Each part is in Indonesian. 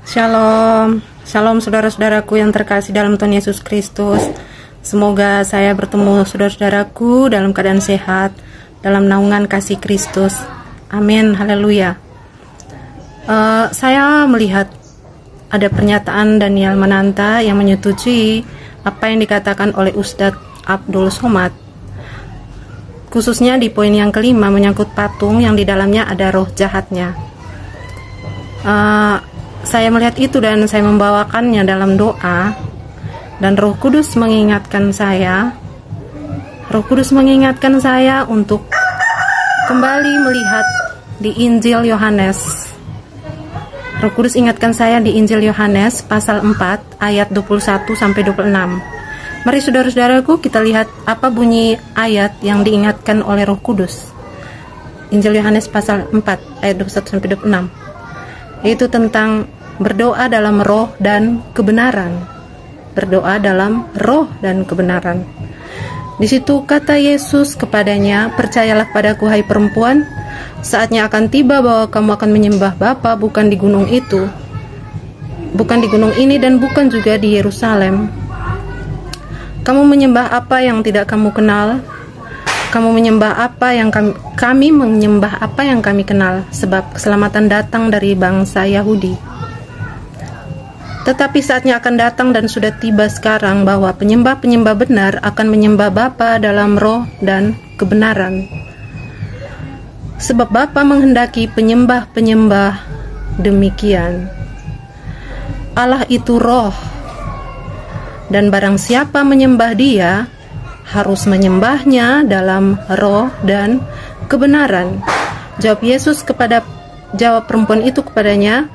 Shalom, shalom saudara-saudaraku yang terkasih dalam Tuhan Yesus Kristus. Semoga saya bertemu saudara-saudaraku dalam keadaan sehat, dalam naungan kasih Kristus. Amin, haleluya. Saya melihat ada pernyataan Daniel Mananta yang menyetujui apa yang dikatakan oleh Ustadz Abdul Somad, khususnya di poin yang kelima menyangkut patung yang di dalamnya ada roh jahatnya. Saya melihat itu dan saya membawakannya dalam doa, dan Roh Kudus mengingatkan saya. Roh Kudus mengingatkan saya untuk kembali melihat di Injil Yohanes. Roh Kudus ingatkan saya di Injil Yohanes pasal 4 ayat 21 sampai 26. Mari saudara-saudaraku kita lihat apa bunyi ayat yang diingatkan oleh Roh Kudus. Injil Yohanes pasal 4 ayat 21 sampai 26. Yaitu tentang berdoa dalam roh dan kebenaran. Berdoa dalam roh dan kebenaran. Di situ kata Yesus kepadanya, "Percayalah padaku hai perempuan, saatnya akan tiba bahwa kamu akan menyembah Bapa bukan di gunung itu, bukan di gunung ini dan bukan juga di Yerusalem. Kamu menyembah apa yang tidak kamu kenal? Kamu menyembah apa yang kami menyembah apa yang kami kenal, sebab keselamatan datang dari bangsa Yahudi. Tetapi saatnya akan datang dan sudah tiba sekarang bahwa penyembah-penyembah benar akan menyembah Bapa dalam roh dan kebenaran. Sebab Bapa menghendaki penyembah-penyembah demikian. Allah itu roh, dan barang siapa menyembah Dia harus menyembahnya dalam roh dan kebenaran." Jawab perempuan itu kepadanya,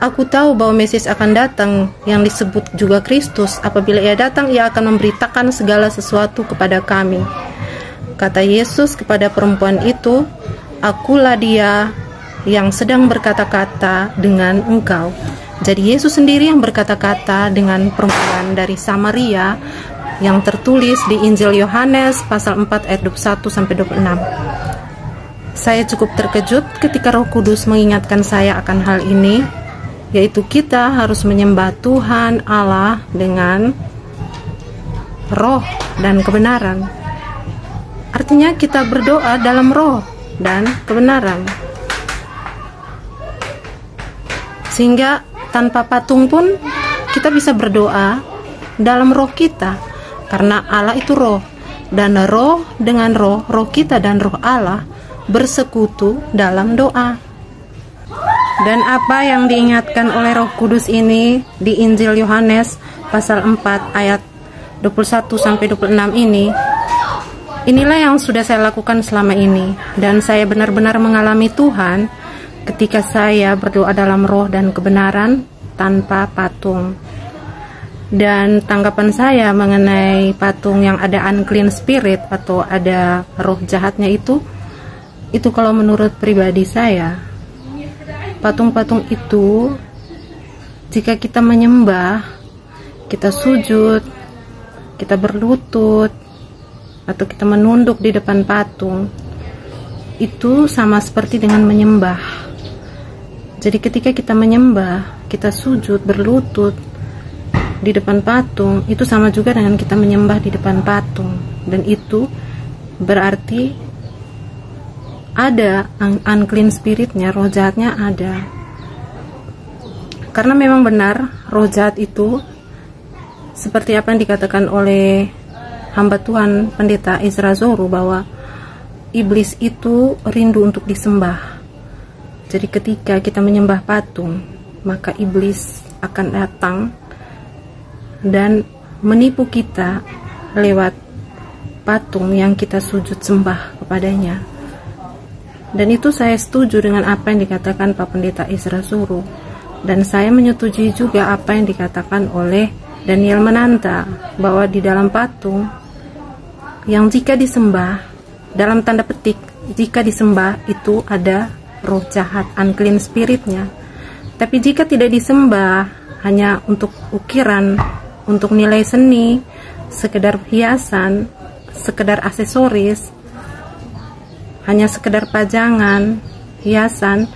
"Aku tahu bahwa Mesias akan datang yang disebut juga Kristus. Apabila ia datang, ia akan memberitakan segala sesuatu kepada kami." Kata Yesus kepada perempuan itu, "Akulah Dia yang sedang berkata-kata dengan engkau." Jadi Yesus sendiri yang berkata-kata dengan perempuan dari Samaria yang tertulis di Injil Yohanes pasal 4 ayat 21 sampai 26. Saya cukup terkejut ketika Roh Kudus mengingatkan saya akan hal ini, yaitu kita harus menyembah Tuhan Allah dengan roh dan kebenaran. Artinya kita berdoa dalam roh dan kebenaran. Sehingga tanpa patung pun kita bisa berdoa dalam roh kita. Karena Allah itu roh, dan roh dengan roh kita dan roh Allah bersekutu dalam doa. Dan apa yang diingatkan oleh Roh Kudus ini di Injil Yohanes pasal 4 ayat 21 sampai 26 ini, inilah yang sudah saya lakukan selama ini, dan saya benar-benar mengalami Tuhan ketika saya berdoa dalam roh dan kebenaran tanpa patung. Dan tanggapan saya mengenai patung yang ada unclean spirit atau ada roh jahatnya itu kalau menurut pribadi saya, patung-patung itu jika kita menyembah, kita sujud, kita berlutut, atau kita menunduk di depan patung, itu sama seperti dengan menyembah. Jadi ketika kita menyembah, kita sujud, berlutut di depan patung, itu sama juga dengan kita menyembah di depan patung. Dan itu berarti ada unclean spiritnya, roh jahatnya ada. Karena memang benar roh jahat itu seperti apa yang dikatakan oleh hamba Tuhan Pendeta Ezra Zoru, bahwa iblis itu rindu untuk disembah. Jadi ketika kita menyembah patung, maka iblis akan datang dan menipu kita lewat patung yang kita sujud sembah kepadanya. Dan itu saya setuju dengan apa yang dikatakan Pak Pendeta Ezra Zoru, dan saya menyetujui juga apa yang dikatakan oleh Daniel Mananta, bahwa di dalam patung yang jika disembah, dalam tanda petik jika disembah itu ada roh jahat, unclean spiritnya. Tapi jika tidak disembah, hanya untuk ukiran, untuk nilai seni, sekedar hiasan, sekedar aksesoris, hanya sekedar pajangan, hiasan,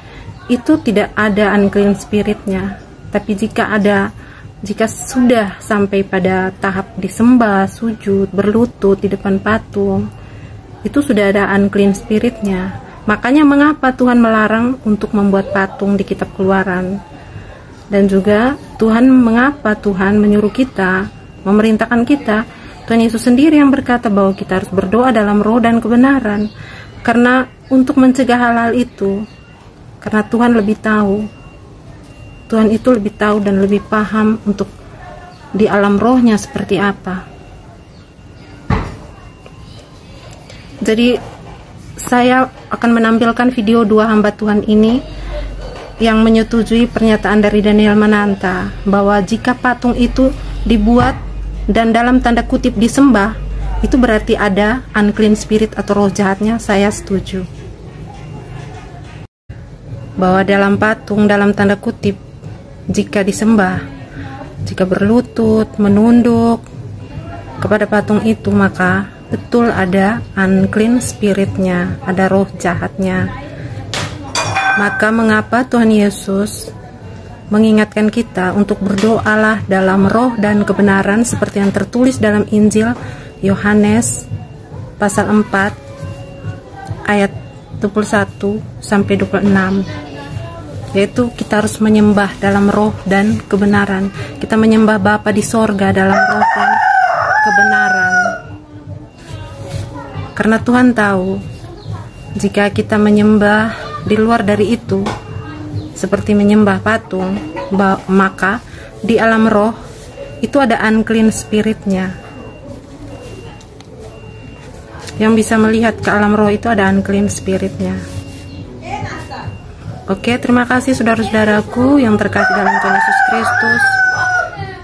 itu tidak ada unclean spiritnya. Tapi jika sudah sampai pada tahap disembah, sujud, berlutut di depan patung, itu sudah ada unclean spiritnya. Makanya mengapa Tuhan melarang untuk membuat patung di kitab Keluaran. Dan juga mengapa Tuhan menyuruh kita, memerintahkan kita. Tuhan Yesus sendiri yang berkata bahwa kita harus berdoa dalam roh dan kebenaran. Karena untuk mencegah hal-hal itu, karena Tuhan lebih tahu. Tuhan itu lebih tahu dan lebih paham untuk di alam rohnya seperti apa. Jadi saya akan menampilkan video dua hamba Tuhan ini yang menyetujui pernyataan dari Daniel Mananta bahwa jika patung itu dibuat dan dalam tanda kutip disembah, itu berarti ada unclean spirit atau roh jahatnya. Saya setuju bahwa dalam patung dalam tanda kutip, jika disembah, jika berlutut, menunduk kepada patung itu, maka betul ada unclean spiritnya, ada roh jahatnya. Maka mengapa Tuhan Yesus mengingatkan kita untuk berdoalah dalam roh dan kebenaran seperti yang tertulis dalam Injil Yohanes pasal 4 ayat 21 sampai 26, yaitu kita harus menyembah dalam roh dan kebenaran. Kita menyembah Bapa di sorga dalam roh dan kebenaran. Karena Tuhan tahu jika kita menyembah di luar dari itu, seperti menyembah patung, maka di alam roh itu ada unclean spiritnya. Yang bisa melihat ke alam roh itu ada unclean spiritnya. Oke, terima kasih saudara-saudaraku yang terkasih dalam Tuhan Yesus Kristus.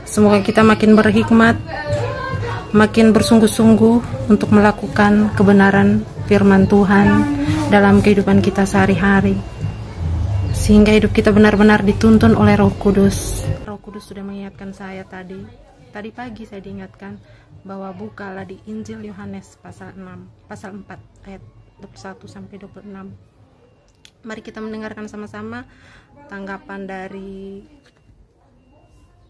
Semoga kita makin berhikmat, makin bersungguh-sungguh untuk melakukan kebenaran firman Tuhan dalam kehidupan kita sehari-hari, sehingga hidup kita benar-benar dituntun oleh Roh Kudus. Roh Kudus sudah mengingatkan saya tadi pagi saya diingatkan bahwa bukalah di Injil Yohanes pasal 4 ayat 21 sampai 26. Mari kita mendengarkan sama-sama tanggapan dari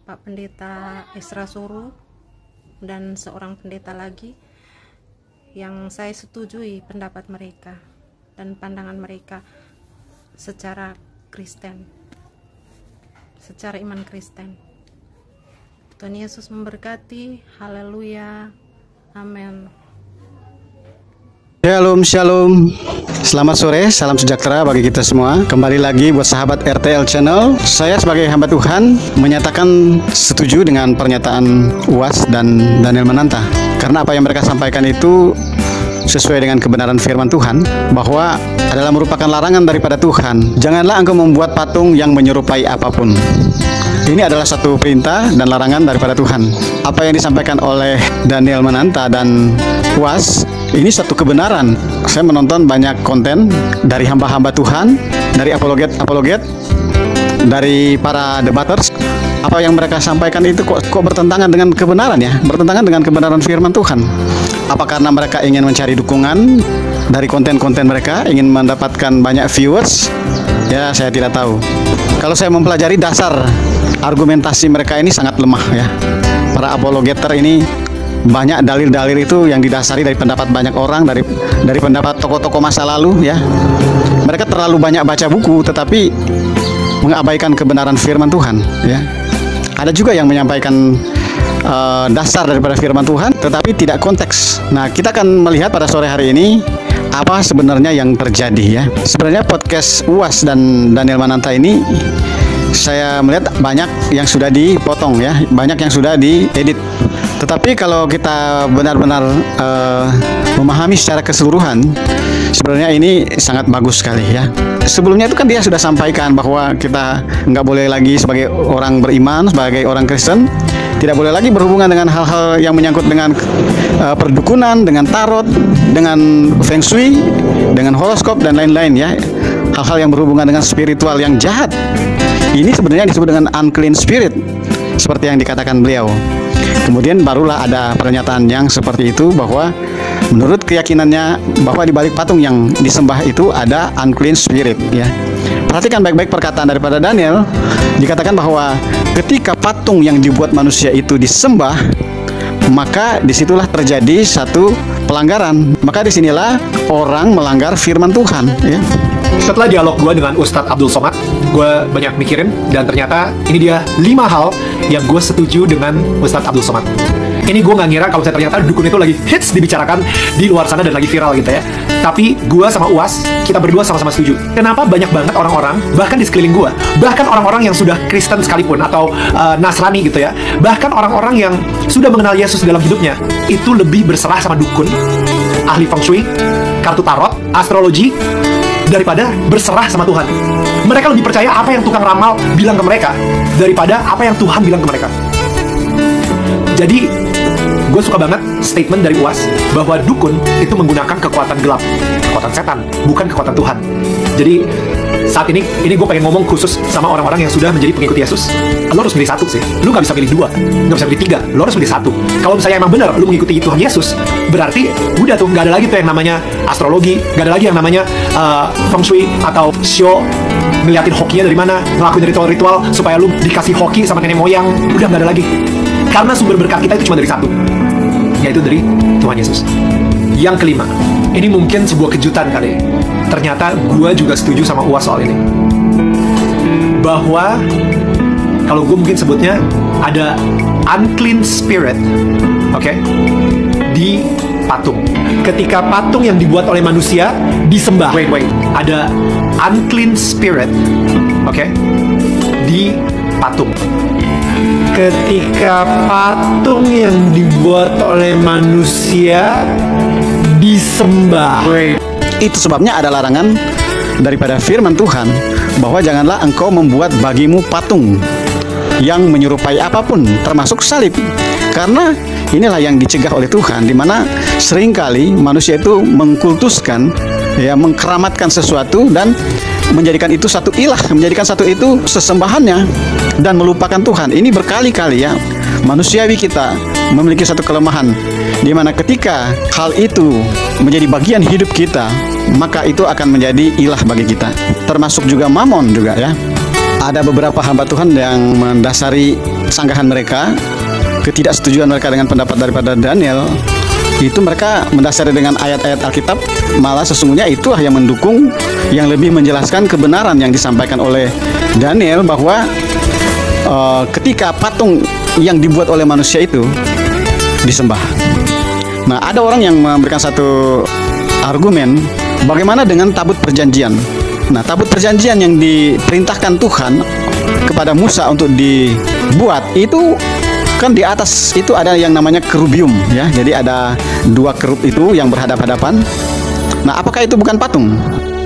Pak Pendeta Esra Suru dan seorang pendeta lagi yang saya setujui pendapat mereka dan pandangan mereka secara Kristen, secara iman Kristen. Tuhan Yesus memberkati. Haleluya. Amin. Shalom, shalom. Selamat sore, salam sejahtera bagi kita semua. Kembali lagi buat sahabat RTL Channel. Saya sebagai hamba Tuhan menyatakan setuju dengan pernyataan UAS dan Daniel Mananta. Karena apa yang mereka sampaikan itu sesuai dengan kebenaran firman Tuhan, bahwa adalah merupakan larangan daripada Tuhan. Janganlah engkau membuat patung yang menyerupai apapun. Ini adalah satu perintah dan larangan daripada Tuhan. Apa yang disampaikan oleh Daniel Mananta dan UAS, ini satu kebenaran. Saya menonton banyak konten dari hamba-hamba Tuhan, dari apologet, dari para debaters. Apa yang mereka sampaikan itu kok bertentangan dengan kebenaran ya, bertentangan dengan kebenaran firman Tuhan. Apa karena mereka ingin mencari dukungan dari konten-konten mereka, ingin mendapatkan banyak viewers? Ya, saya tidak tahu. Kalau saya mempelajari dasar argumentasi mereka ini sangat lemah ya. Para apologeter ini banyak dalil-dalil itu yang didasari dari pendapat banyak orang, dari pendapat tokoh-tokoh masa lalu ya. Mereka terlalu banyak baca buku tetapi mengabaikan kebenaran firman Tuhan ya. Ada juga yang menyampaikan dasar daripada firman Tuhan tetapi tidak konteks. Nah, kita akan melihat pada sore hari ini apa sebenarnya yang terjadi ya. Sebenarnya podcast UAS dan Daniel Mananta ini saya melihat banyak yang sudah dipotong ya, banyak yang sudah diedit. Tetapi kalau kita benar-benar memahami secara keseluruhan, sebenarnya ini sangat bagus sekali ya. Sebelumnya itu kan dia sudah sampaikan bahwa kita nggak boleh lagi sebagai orang beriman, sebagai orang Kristen, tidak boleh lagi berhubungan dengan hal-hal yang menyangkut dengan perdukunan, dengan tarot, dengan feng shui, dengan horoskop dan lain-lain ya. Hal-hal yang berhubungan dengan spiritual yang jahat. Ini sebenarnya disebut dengan unclean spirit, seperti yang dikatakan beliau. Kemudian barulah ada pernyataan yang seperti itu, bahwa menurut keyakinannya bahwa di balik patung yang disembah itu ada unclean spirit, ya. Perhatikan baik-baik perkataan daripada Daniel. Dikatakan bahwa ketika patung yang dibuat manusia itu disembah, maka disitulah terjadi satu pelanggaran. Maka disinilah orang melanggar firman Tuhan, ya. Setelah dialog gue dengan Ustadz Abdul Somad, gue banyak mikirin, dan ternyata ini dia 5 hal yang gue setuju dengan Ustadz Abdul Somad. Ini gue gak ngira kalau ternyata dukun itu lagi hits dibicarakan di luar sana dan lagi viral gitu ya. Tapi gue sama Uwas, kita berdua sama-sama setuju. Kenapa banyak banget orang-orang, bahkan di sekeliling gue, bahkan orang-orang yang sudah Kristen sekalipun atau Nasrani gitu ya, bahkan orang-orang yang sudah mengenal Yesus dalam hidupnya, itu lebih berserah sama dukun, ahli feng shui, kartu tarot, astrologi, daripada berserah sama Tuhan. Mereka lebih percaya apa yang tukang ramal bilang ke mereka daripada apa yang Tuhan bilang ke mereka. Jadi gue suka banget statement dari Uwas bahwa dukun itu menggunakan kekuatan gelap, kekuatan setan, bukan kekuatan Tuhan. Jadi saat ini gue pengen ngomong khusus sama orang-orang yang sudah menjadi pengikut Yesus. Lo harus milih satu sih. Lo gak bisa pilih 2, gak bisa pilih 3. Lo harus pilih 1. Kalau misalnya emang benar lo mengikuti Tuhan Yesus, berarti udah tuh gak ada lagi tuh yang namanya astrologi, gak ada lagi yang namanya feng shui atau show, ngeliatin hokinya dari mana, ngelakuin ritual-ritual supaya lu dikasih hoki sama nenek moyang. Udah gak ada lagi. Karena sumber berkat kita itu cuma dari satu, yaitu dari Tuhan Yesus. Yang kelima, ini mungkin sebuah kejutan kali. Ternyata gue juga setuju sama Uwas soal ini. Bahwa kalau gue mungkin sebutnya ada unclean spirit, oke, di patung. Ketika patung yang dibuat oleh manusia disembah, ada unclean spirit, oke, di patung. Ketika patung yang dibuat oleh manusia disembah, itu sebabnya ada larangan daripada firman Tuhan bahwa janganlah engkau membuat bagimu patung yang menyerupai apapun, termasuk salib. Karena inilah yang dicegah oleh Tuhan, di mana seringkali manusia itu mengkultuskan, ya, mengkeramatkan sesuatu dan menjadikan itu satu ilah, menjadikan satu itu sesembahannya dan melupakan Tuhan. Ini berkali-kali, ya. Manusiawi kita memiliki satu kelemahan, di mana ketika hal itu menjadi bagian hidup kita, maka itu akan menjadi ilah bagi kita. Termasuk juga mamon juga, ya. Ada beberapa hamba Tuhan yang mendasari sanggahan mereka, ketidaksetujuan mereka dengan pendapat daripada Daniel, itu mereka mendasari dengan ayat-ayat Alkitab. Malah sesungguhnya itulah yang mendukung, yang lebih menjelaskan kebenaran yang disampaikan oleh Daniel, bahwa ketika patung yang dibuat oleh manusia itu disembah. Nah, ada orang yang memberikan satu argumen, bagaimana dengan tabut perjanjian? Nah, tabut perjanjian yang diperintahkan Tuhan kepada Musa untuk dibuat itu kan di atas itu ada yang namanya kerubium, ya. Jadi ada 2 kerub itu yang berhadap-hadapan. Nah, apakah itu bukan patung?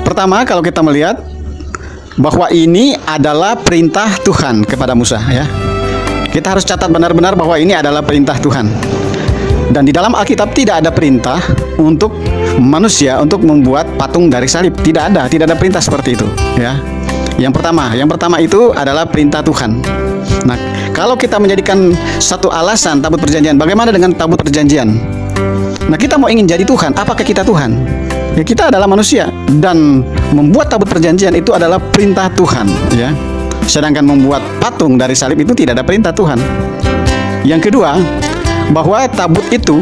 Pertama, kalau kita melihat bahwa ini adalah perintah Tuhan kepada Musa, ya. Kita harus catat benar-benar bahwa ini adalah perintah Tuhan. Dan di dalam Alkitab tidak ada perintah untuk manusia untuk membuat patung dari salib. Tidak ada perintah seperti itu, ya. Yang pertama itu adalah perintah Tuhan. Nah, kalau kita menjadikan satu alasan tabut perjanjian, bagaimana dengan tabut perjanjian? Nah, kita mau ingin jadi Tuhan, apakah kita Tuhan? Ya, kita adalah manusia, dan membuat tabut perjanjian itu adalah perintah Tuhan, ya. Sedangkan membuat patung dari salib itu tidak ada perintah Tuhan. Yang kedua, bahwa tabut itu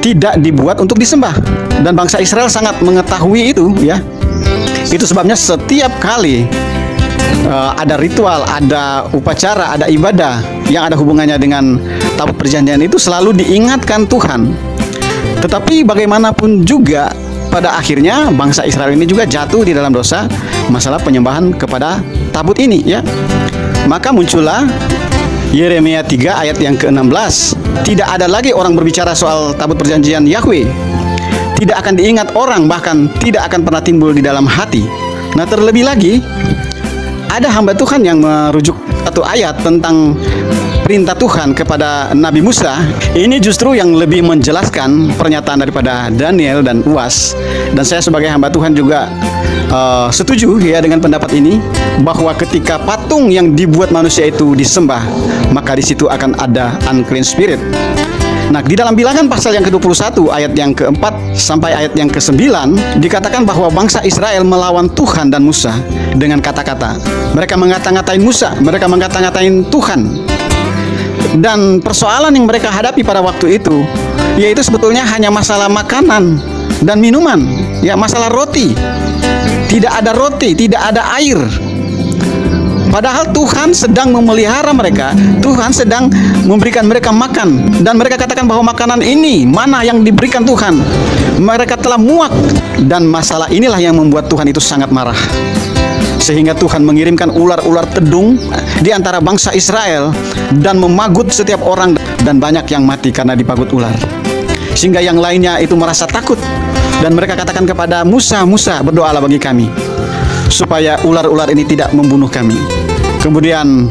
tidak dibuat untuk disembah, dan bangsa Israel sangat mengetahui itu, ya. Itu sebabnya setiap kali ada ritual, ada upacara, ada ibadah yang ada hubungannya dengan tabut perjanjian itu selalu diingatkan Tuhan. Tetapi bagaimanapun juga pada akhirnya bangsa Israel ini juga jatuh di dalam dosa masalah penyembahan kepada tabut ini, ya. Maka muncullah Yeremia 3 ayat yang ke-16. Tidak ada lagi orang berbicara soal tabut perjanjian Yahweh. Tidak akan diingat orang, bahkan tidak akan pernah timbul di dalam hati. Nah, terlebih lagi ada hamba Tuhan yang merujuk satu ayat tentang perintah Tuhan kepada Nabi Musa. Ini justru yang lebih menjelaskan pernyataan daripada Daniel dan Uwas. Dan saya sebagai hamba Tuhan juga setuju, ya, dengan pendapat ini, bahwa ketika patung yang dibuat manusia itu disembah, maka di situ akan ada unclean spirit. Nah, di dalam Bilangan pasal yang ke-21 ayat yang ke-4 sampai ayat yang ke-9 dikatakan bahwa bangsa Israel melawan Tuhan dan Musa dengan kata-kata. Mereka mengata-ngatain Musa, mereka mengata-ngatain Tuhan. Dan persoalan yang mereka hadapi pada waktu itu yaitu sebetulnya hanya masalah makanan dan minuman, ya, masalah roti. Tidak ada roti, tidak ada air. Padahal Tuhan sedang memelihara mereka, Tuhan sedang memberikan mereka makan, dan mereka katakan bahwa makanan ini mana yang diberikan Tuhan. Mereka telah muak, dan masalah inilah yang membuat Tuhan itu sangat marah. Sehingga Tuhan mengirimkan ular-ular tedung di antara bangsa Israel dan memagut setiap orang, dan banyak yang mati karena dipagut ular. Sehingga yang lainnya itu merasa takut, dan mereka katakan kepada Musa, "Musa, berdoalah bagi kami supaya ular-ular ini tidak membunuh kami." Kemudian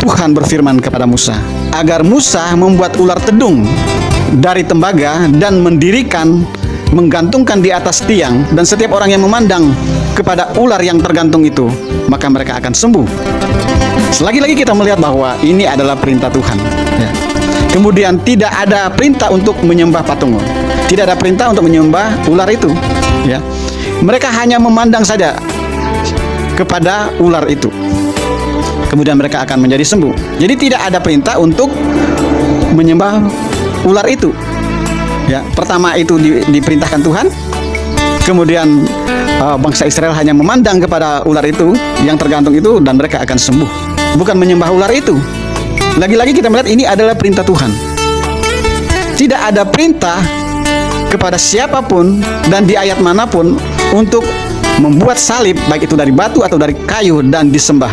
Tuhan berfirman kepada Musa agar Musa membuat ular tedung dari tembaga dan menggantungkan di atas tiang, dan setiap orang yang memandang kepada ular yang tergantung itu, maka mereka akan sembuh. Selagi-lagi kita melihat bahwa ini adalah perintah Tuhan, ya. Kemudian tidak ada perintah untuk menyembah patung, tidak ada perintah untuk menyembah ular itu, ya. Mereka hanya memandang saja kepada ular itu, kemudian mereka akan menjadi sembuh. Jadi tidak ada perintah untuk menyembah ular itu, ya. Pertama itu diperintahkan Tuhan, kemudian bangsa Israel hanya memandang kepada ular itu yang tergantung itu, dan mereka akan sembuh, bukan menyembah ular itu. Lagi-lagi kita melihat ini adalah perintah Tuhan. Tidak ada perintah kepada siapapun dan di ayat manapun untuk membuat salib, baik itu dari batu atau dari kayu, dan disembah.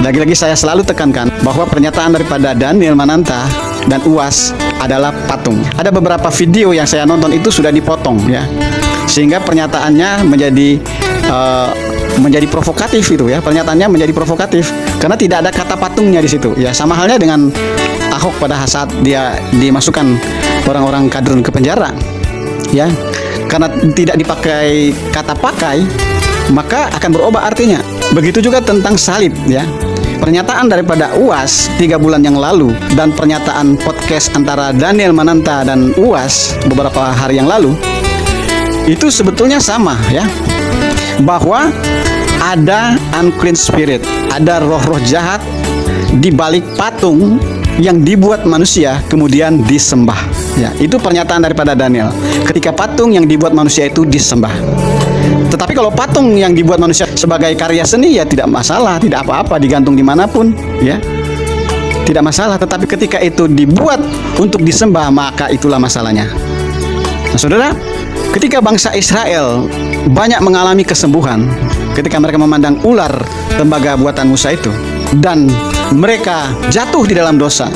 Lagi-lagi saya selalu tekankan bahwa pernyataan daripada Daniel Mananta dan UAS adalah patung. Ada beberapa video yang saya nonton itu sudah dipotong, ya, sehingga pernyataannya menjadi provokatif itu, ya. Pernyataannya menjadi provokatif karena tidak ada kata patungnya di situ, ya. Sama halnya dengan Ahok pada saat dia dimasukkan orang-orang kadrun ke penjara, ya. Karena tidak dipakai kata pakai, maka akan berubah artinya. Begitu juga tentang salib, ya. Pernyataan daripada UAS 3 bulan yang lalu dan pernyataan podcast antara Daniel Mananta dan UAS beberapa hari yang lalu itu sebetulnya sama, ya. Bahwa ada unclean spirit, ada roh-roh jahat di balik patung yang dibuat manusia kemudian disembah, ya. Itu pernyataan daripada Daniel ketika patung yang dibuat manusia itu disembah. Tetapi kalau patung yang dibuat manusia sebagai karya seni, ya tidak masalah, tidak apa-apa, digantung dimanapun, ya, tidak masalah. Tetapi ketika itu dibuat untuk disembah, maka itulah masalahnya. Nah, saudara, ketika bangsa Israel banyak mengalami kesembuhan ketika mereka memandang ular tembaga buatan Musa itu, dan mereka jatuh di dalam dosa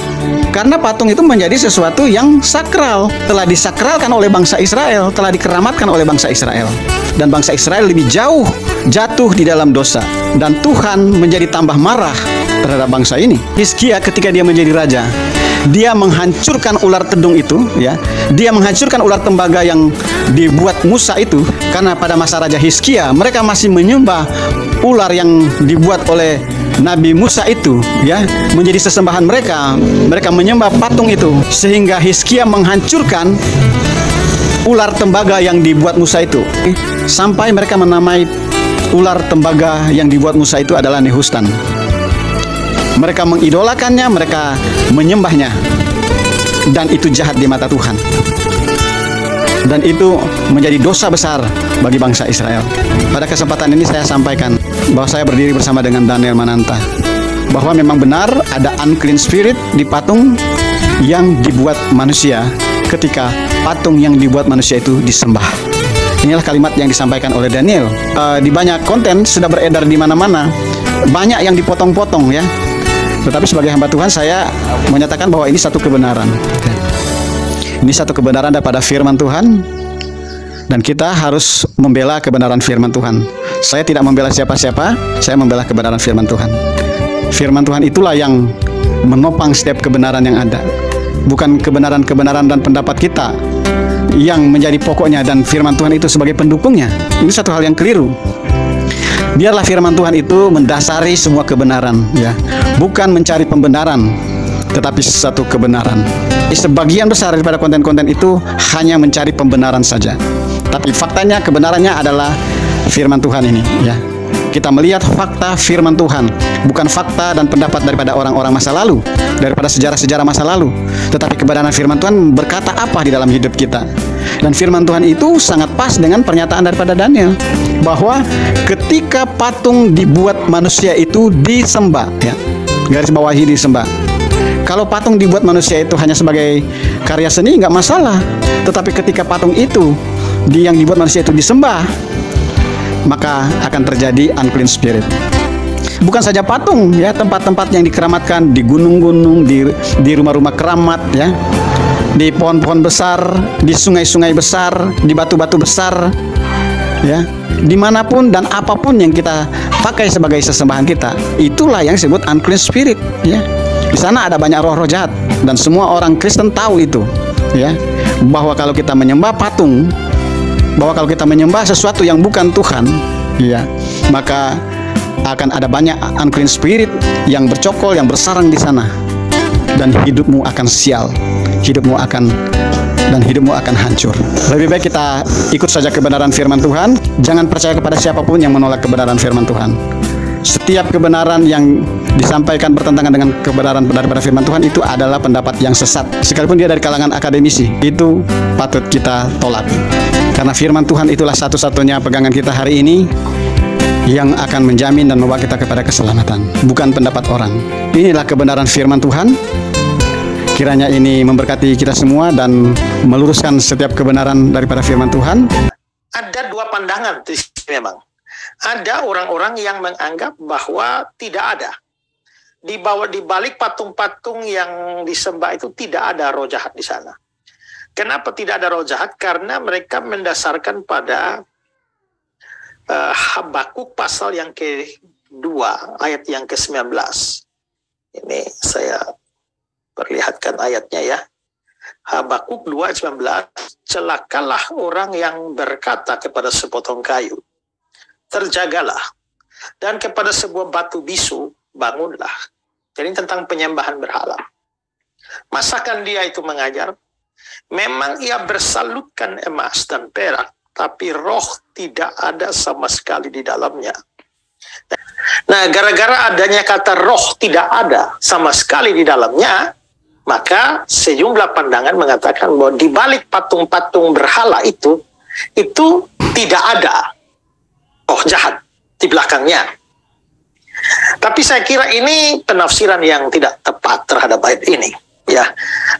karena patung itu menjadi sesuatu yang sakral, telah disakralkan oleh bangsa Israel, telah dikeramatkan oleh bangsa Israel, dan bangsa Israel lebih jauh jatuh di dalam dosa, dan Tuhan menjadi tambah marah terhadap bangsa ini. Hizkia ketika dia menjadi raja, dia menghancurkan ular tedung itu, ya. Dia menghancurkan ular tembaga yang dibuat Musa itu, karena pada masa Raja Hizkia mereka masih menyembah ular yang dibuat oleh Nabi Musa itu, ya, menjadi sesembahan mereka. Mereka menyembah patung itu, sehingga Hizkia menghancurkan ular tembaga yang dibuat Musa itu, sampai mereka menamai ular tembaga yang dibuat Musa itu adalah Nehustan. Mereka mengidolakannya, mereka menyembahnya, dan itu jahat di mata Tuhan. Dan itu menjadi dosa besar bagi bangsa Israel. Pada kesempatan ini saya sampaikan bahwa saya berdiri bersama dengan Daniel Mananta, bahwa memang benar ada unclean spirit di patung yang dibuat manusia ketika patung yang dibuat manusia itu disembah. Inilah kalimat yang disampaikan oleh Daniel. Di banyak konten sudah beredar di mana-mana, banyak yang dipotong-potong, ya. Tetapi sebagai hamba Tuhan, saya menyatakan bahwa ini satu kebenaran. Ini satu kebenaran daripada firman Tuhan, dan kita harus membela kebenaran firman Tuhan. Saya tidak membela siapa-siapa, saya membela kebenaran firman Tuhan. Firman Tuhan itulah yang menopang setiap kebenaran yang ada, bukan kebenaran-kebenaran dan pendapat kita yang menjadi pokoknya, dan firman Tuhan itu sebagai pendukungnya. Ini satu hal yang keliru. Biarlah firman Tuhan itu mendasari semua kebenaran, ya, bukan mencari pembenaran, tetapi satu kebenaran. sebagian besar daripada konten-konten itu hanya mencari pembenaran saja. Tapi faktanya, kebenarannya adalah firman Tuhan ini, ya. Kita melihat fakta firman Tuhan, bukan fakta dan pendapat daripada orang-orang masa lalu, daripada sejarah-sejarah masa lalu, tetapi kebenaran firman Tuhan berkata apa di dalam hidup kita. Dan firman Tuhan itu sangat pas dengan pernyataan daripada Daniel, bahwa ketika patung dibuat manusia itu disembah, ya, garis bawahi disembah. Kalau patung dibuat manusia itu hanya sebagai karya seni, nggak masalah. Tetapi ketika patung itu yang dibuat manusia itu disembah, maka akan terjadi unclean spirit. Bukan saja patung, ya, tempat-tempat yang dikeramatkan di gunung-gunung, di rumah-rumah keramat, ya, di pohon-pohon besar, di sungai-sungai besar, di batu-batu besar, ya, dimanapun dan apapun yang kita pakai sebagai sesembahan kita, itulah yang disebut unclean spirit, ya. Di sana ada banyak roh-roh jahat, dan semua orang Kristen tahu itu, ya, bahwa kalau kita menyembah patung, bahwa kalau kita menyembah sesuatu yang bukan Tuhan, ya, maka akan ada banyak unclean spirit yang bercokol, yang bersarang di sana, dan hidupmu akan sial, hidupmu akan hancur. Lebih baik kita ikut saja kebenaran firman Tuhan. Jangan percaya kepada siapapun yang menolak kebenaran firman Tuhan. Setiap kebenaran yang disampaikan bertentangan dengan kebenaran daripada firman Tuhan itu adalah pendapat yang sesat. Sekalipun dia dari kalangan akademisi, itu patut kita tolak. Karena firman Tuhan itulah satu-satunya pegangan kita hari ini yang akan menjamin dan membawa kita kepada keselamatan, bukan pendapat orang. Inilah kebenaran firman Tuhan. Kiranya ini memberkati kita semua dan meluruskan setiap kebenaran daripada firman Tuhan. Ada dua pandangan memang. Ada orang-orang yang menganggap bahwa tidak ada. Di balik patung-patung yang disembah itu tidak ada roh jahat di sana. Kenapa tidak ada roh jahat? Karena mereka mendasarkan pada Habakuk pasal yang ke-2, ayat yang ke-19. Ini saya perlihatkan ayatnya, ya. Habakuk 2 ayat 19, celakalah orang yang berkata kepada sepotong kayu, terjagalah, dan kepada sebuah batu bisu, bangunlah. Jadi tentang penyembahan berhala. Masakan dia itu mengajar? Memang ia bersalutkan emas dan perak, tapi roh tidak ada sama sekali di dalamnya. Nah, gara-gara adanya kata roh tidak ada sama sekali di dalamnya, maka sejumlah pandangan mengatakan bahwa di balik patung-patung berhala itu tidak ada roh jahat di belakangnya. Tapi saya kira ini penafsiran yang tidak tepat terhadap ayat ini, ya.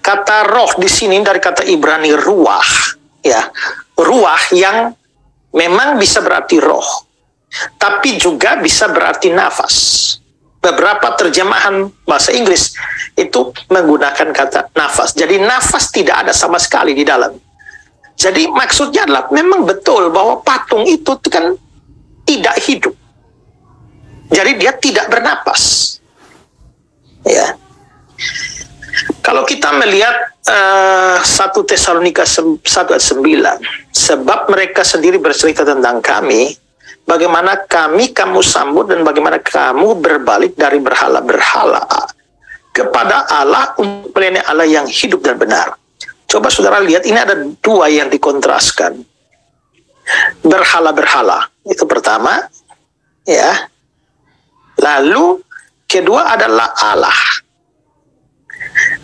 Kata roh di sini dari kata Ibrani ruah, ya. Ruah yang memang bisa berarti roh, tapi juga bisa berarti nafas. Beberapa terjemahan bahasa Inggris itu menggunakan kata nafas. Jadi nafas tidak ada sama sekali di dalam. Jadi maksudnya adalah memang betul bahwa patung itu kan tidak hidup. Jadi dia tidak bernapas. Ya. Kalau kita melihat 1 Tesalonika 1 ayat 9, sebab mereka sendiri bercerita tentang kami, bagaimana kamu sambut dan bagaimana kamu berbalik dari berhala-berhala kepada Allah untuk melayani Allah yang hidup dan benar. Coba saudara lihat, ini ada dua yang dikontraskan. Berhala-berhala, itu pertama, ya. Lalu kedua adalah Allah.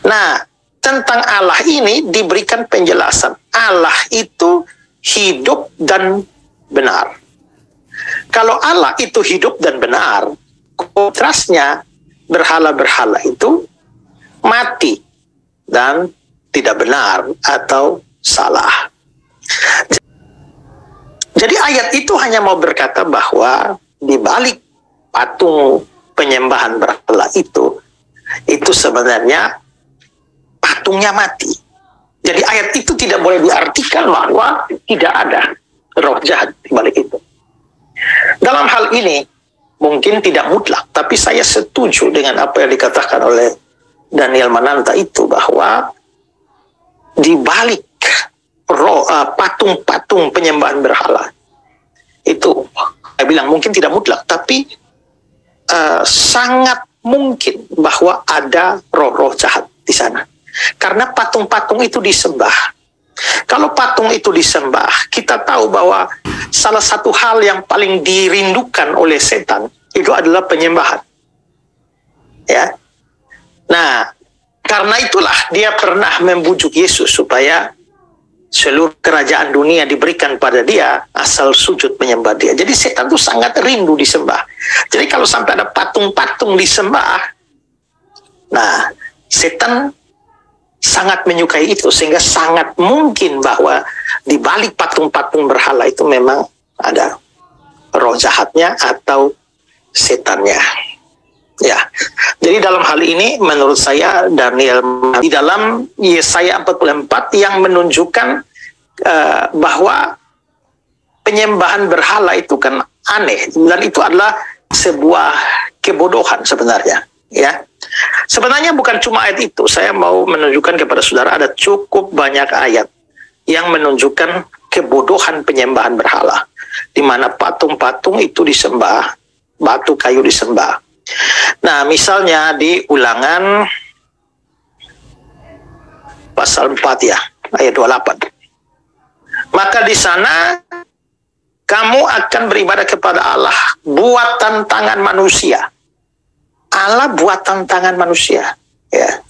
Nah, tentang Allah ini diberikan penjelasan. Allah itu hidup dan benar. Kalau Allah itu hidup dan benar, kontrasnya berhala-berhala itu mati dan tidak benar atau salah. Jadi ayat itu hanya mau berkata bahwa di balik patung penyembahan berhala itu sebenarnya patungnya mati. Jadi ayat itu tidak boleh diartikan bahwa tidak ada roh jahat di balik itu. Dalam hal ini mungkin tidak mutlak, tapi saya setuju dengan apa yang dikatakan oleh Daniel Mananta itu, bahwa di balik patung-patung penyembahan berhala itu, saya bilang mungkin tidak mutlak, tapi sangat mungkin bahwa ada roh-roh jahat di sana. Karena patung-patung itu disembah. Kalau patung itu disembah, kita tahu bahwa salah satu hal yang paling dirindukan oleh setan itu adalah penyembahan. Ya. Nah, karena itulah dia pernah membujuk Yesus supaya seluruh kerajaan dunia diberikan pada dia asal sujud menyembah dia. Jadi setan itu sangat rindu disembah. Jadi kalau sampai ada patung-patung disembah, nah setan sangat menyukai itu, sehingga sangat mungkin bahwa di balik patung-patung berhala itu memang ada roh jahatnya atau setannya. Ya, jadi dalam hal ini menurut saya Daniel di dalam Yesaya 44 yang menunjukkan bahwa penyembahan berhala itu kan aneh, dan itu adalah sebuah kebodohan sebenarnya. Ya, sebenarnya bukan cuma ayat itu. Saya mau menunjukkan kepada saudara ada cukup banyak ayat yang menunjukkan kebodohan penyembahan berhala, di mana patung-patung itu disembah, batu kayu disembah. Nah, misalnya di Ulangan pasal 4 ya, ayat 28. Maka di sana kamu akan beribadah kepada Allah buatan tangan manusia. Allah buatan tangan manusia, ya.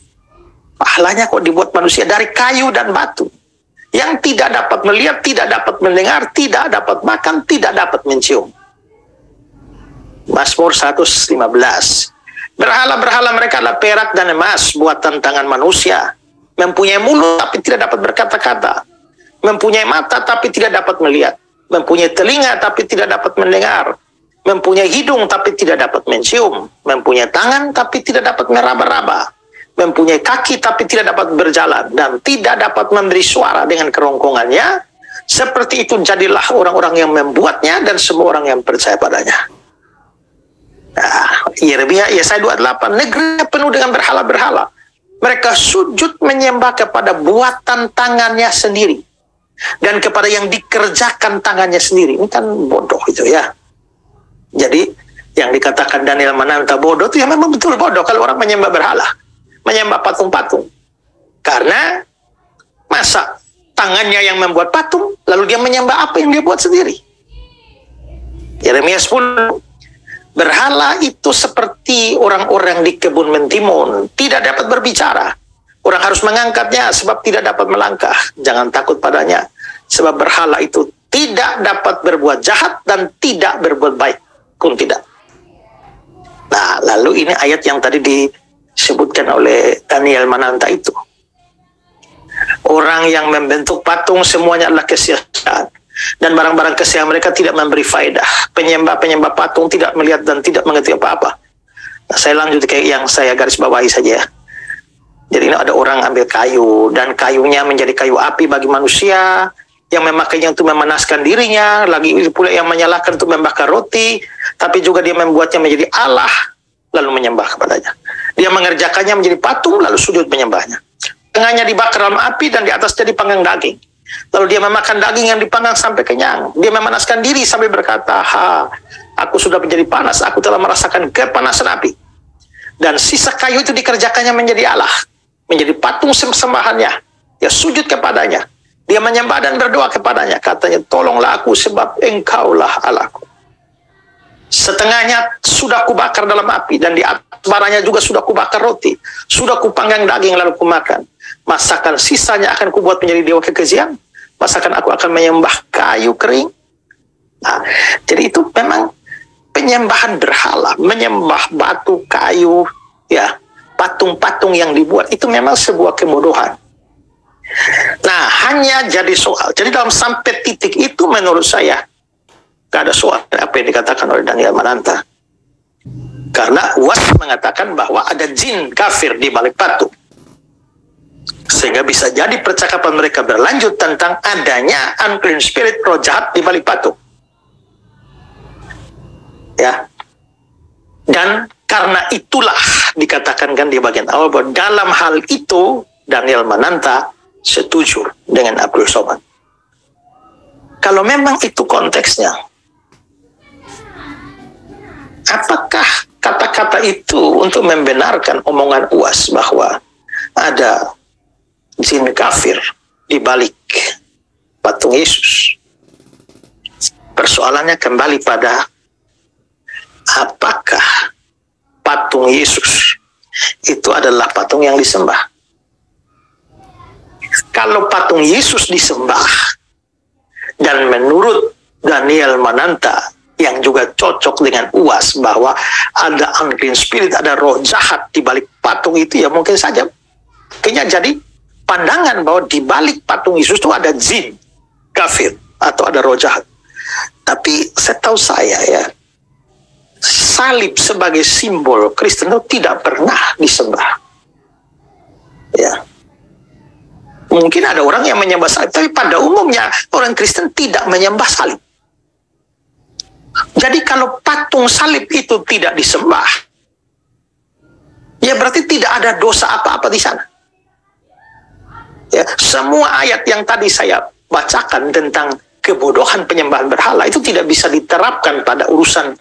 Allahnya kok dibuat manusia dari kayu dan batu, yang tidak dapat melihat, tidak dapat mendengar, tidak dapat makan, tidak dapat mencium. Mazmur 115. Berhala-berhala mereka adalah perak dan emas buatan tangan manusia, mempunyai mulut tapi tidak dapat berkata-kata, mempunyai mata tapi tidak dapat melihat, mempunyai telinga tapi tidak dapat mendengar, mempunyai hidung tapi tidak dapat mencium, mempunyai tangan tapi tidak dapat meraba-raba, mempunyai kaki tapi tidak dapat berjalan, dan tidak dapat memberi suara dengan kerongkongannya. Seperti itu jadilah orang-orang yang membuatnya dan semua orang yang percaya padanya. Nah, Yeremia Yesaya 28, negerinya penuh dengan berhala-berhala. Mereka sujud menyembah kepada buatan tangannya sendiri dan kepada yang dikerjakan tangannya sendiri. Ini kan bodoh itu ya. Jadi yang dikatakan Daniel Mananta bodoh itu ya memang betul bodoh kalau orang menyembah berhala, menyembah patung-patung. Karena masa tangannya yang membuat patung, lalu dia menyembah apa yang dia buat sendiri? Yeremia 10, berhala itu seperti orang-orang di kebun mentimun, tidak dapat berbicara. Orang harus mengangkatnya sebab tidak dapat melangkah. Jangan takut padanya, sebab berhala itu tidak dapat berbuat jahat dan tidak berbuat baik pun tidak. Nah, lalu ini ayat yang tadi disebutkan oleh Daniel Mananta itu. Orang yang membentuk patung semuanya adalah kesia-siaan, dan barang-barang kesia mereka tidak memberi faedah. Penyembah-penyembah patung tidak melihat dan tidak mengerti apa-apa. Nah, saya lanjut kayak yang saya garis bawahi saja. Jadi ini ada orang ambil kayu, dan kayunya menjadi kayu api bagi manusia, yang memakainya untuk memanaskan dirinya, lagi pula yang menyalakan untuk membakar roti, tapi juga dia membuatnya menjadi Allah, lalu menyembah kepadanya. Dia mengerjakannya menjadi patung, lalu sujud menyembahnya. Tengahnya dibakar dalam api, dan di atasnya dipanggang daging. Lalu dia memakan daging yang dipanggang sampai kenyang. Dia memanaskan diri sambil berkata, aku sudah menjadi panas, aku telah merasakan kepanasan api. Dan sisa kayu itu dikerjakannya menjadi Allah, menjadi patung sembahannya. Dia sujud kepadanya, dia menyembah dan berdoa kepadanya. Katanya, tolonglah aku sebab engkaulah Allahku. Setengahnya sudah kubakar dalam api, dan di atas baranya juga sudah kubakar roti. Sudah kupanggang daging lalu kumakan. Masakan sisanya akan kubuat menjadi dewa kekejian. Masakan aku akan menyembah kayu kering. Nah, jadi itu memang penyembahan berhala, menyembah batu, kayu, ya, patung-patung yang dibuat, itu memang sebuah kebodohan. Nah, hanya jadi soal. Jadi dalam sampai titik itu menurut saya gak ada soal apa yang dikatakan oleh Daniel Mananta. Karena UAS mengatakan bahwa ada jin kafir di balik patung. Sehingga bisa jadi percakapan mereka berlanjut tentang adanya unclean spirit, roh jahat di balik patung. Ya. Dan karena itulah dikatakan kan di bagian awal bahwa dalam hal itu Daniel Mananta setuju dengan Abdul Somad. Kalau memang itu konteksnya, apakah kata-kata itu untuk membenarkan omongan UAS bahwa ada jin kafir di balik patung Yesus. Persoalannya kembali pada apakah patung Yesus itu adalah patung yang disembah. Kalau patung Yesus disembah, dan menurut Daniel Mananta yang juga cocok dengan UAS bahwa ada unclean spirit, ada roh jahat di balik patung itu, ya mungkin saja kayaknya jadi pandangan bahwa di balik patung Yesus itu ada jin kafir atau ada roh jahat. Tapi setahu saya ya, salib sebagai simbol Kristen itu tidak pernah disembah. Ya. Mungkin ada orang yang menyembah salib, tapi pada umumnya orang Kristen tidak menyembah salib. Jadi kalau patung salib itu tidak disembah, ya berarti tidak ada dosa apa-apa di sana. Ya, semua ayat yang tadi saya bacakan tentang kebodohan penyembahan berhala itu tidak bisa diterapkan pada urusan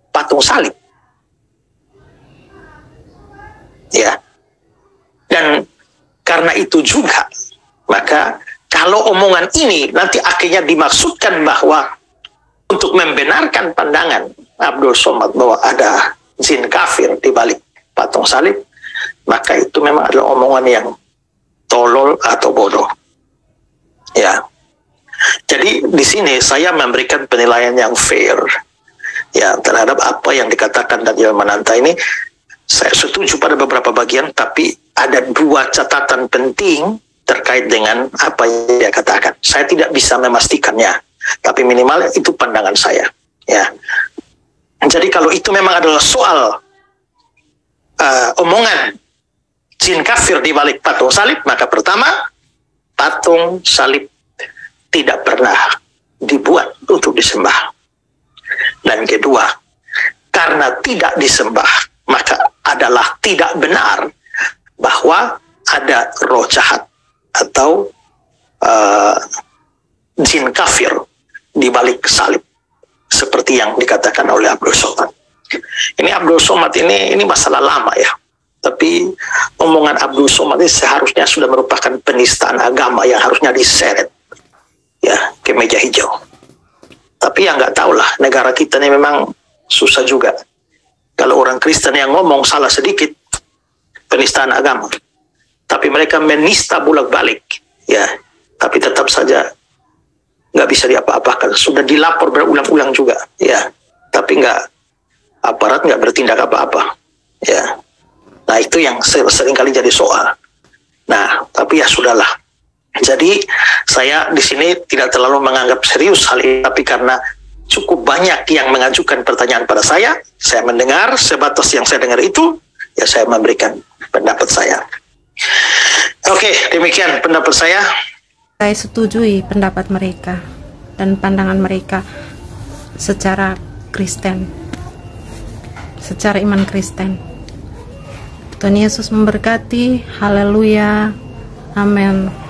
patung salib. Ya. Dan karena itu juga, maka kalau omongan ini nanti akhirnya dimaksudkan bahwa untuk membenarkan pandangan Abdul Somad bahwa ada jin kafir di balik patung salib, maka itu memang adalah omongan yang tolol atau bodoh. Ya. Jadi di sini saya memberikan penilaian yang fair ya terhadap apa yang dikatakan Daniel Mananta ini. Saya setuju pada beberapa bagian, tapi ada dua catatan penting terkait dengan apa yang dia katakan. Saya tidak bisa memastikannya, tapi minimal itu pandangan saya. Ya. Jadi kalau itu memang adalah soal omongan jin kafir di balik patung salib, maka pertama, patung salib tidak pernah dibuat untuk disembah. Dan kedua, karena tidak disembah, maka adalah tidak benar bahwa ada roh jahat atau jin kafir di balik salib seperti yang dikatakan oleh Abdul Somad. Ini Abdul Somad ini masalah lama ya, tapi omongan Abdul Somad ini seharusnya sudah merupakan penistaan agama yang harusnya diseret ya ke meja hijau. Tapi ya nggak tahu lah, negara kita ini memang susah juga. Kalau orang Kristen yang ngomong salah sedikit, penistaan agama. Tapi mereka menista bolak-balik, ya. Tapi tetap saja nggak bisa diapa-apakan. Sudah dilapor berulang-ulang juga, ya. Tapi aparat nggak bertindak apa-apa, ya. Nah itu yang seringkali jadi soal. Nah tapi ya sudahlah. Jadi saya di sini tidak terlalu menganggap serius hal ini, tapi karena cukup banyak yang mengajukan pertanyaan pada saya mendengar, sebatas yang saya dengar itu, ya saya memberikan pendapat saya. Oke, demikian pendapat saya. Saya setujui pendapat mereka dan pandangan mereka secara Kristen, secara iman Kristen. Tuhan Yesus memberkati. Haleluya. Amin.